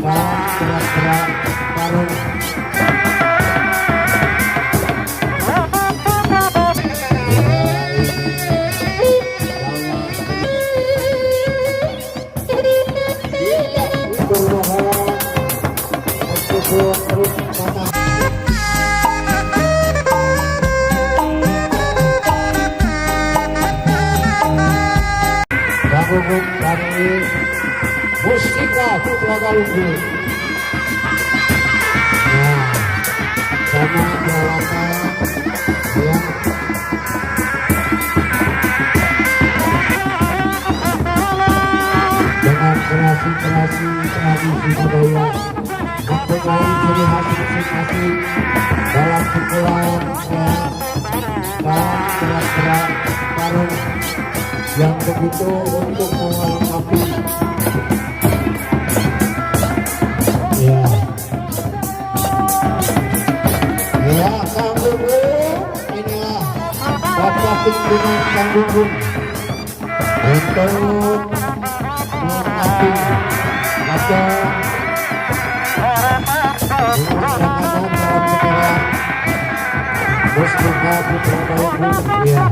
dan gerak-gerak tarung. Gabungan dari Mustika Putra Galunggung. Nah, sama jalankan ya. Dengan kreasi-kreasi tradisi budaya mempunyai ciri khas masing-masing dalam pukulan ya, dan gerak-gerak tarung yang begitu untuk melengkapi ya ya Kang Gunggung. Inilah bapak pimpinan Kang Gunggung untuk melengkapi latihan melaksanakan dalam sekolah Mustika Putra Galunggung ya.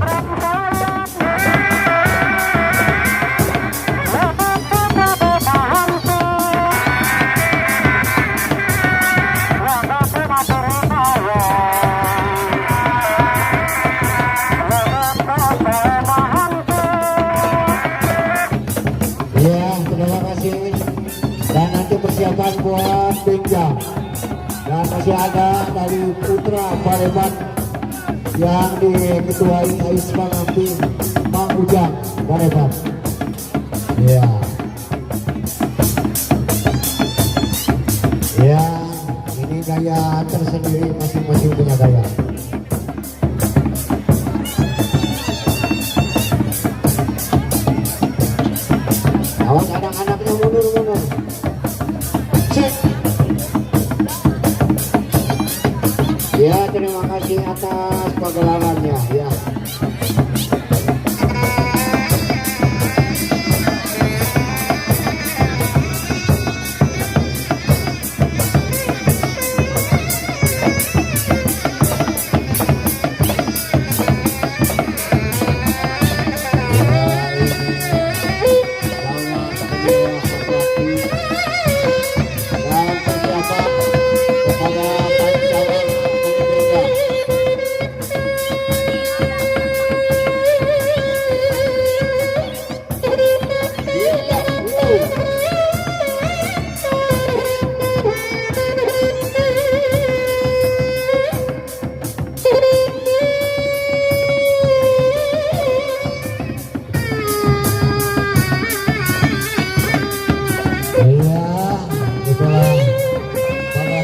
Dan nanti persiapan buat pinggang. Dan masih ada dari Putra Pareban yang diketuai Ais Pangamping Mang Ujang Pareban. Ya. Ya, ini gaya tersendiri, masing-masing punya gaya. Awas anak-anaknya mundur. Cek. Ya, terima kasih atas pagelarannya ya.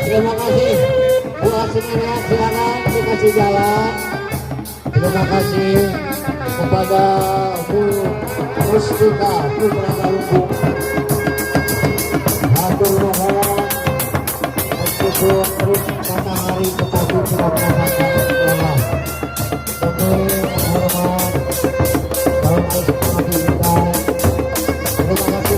Terima kasih buat semuanya, silakan dikasih jalan. Terima kasih kepada Bu Mustika Putra Galunggung. Hatur nuhun, meskipun terus matahari tetapi tidak merasakan lelah. Demi menghormat dalam kesempatan kita. Terima kasih.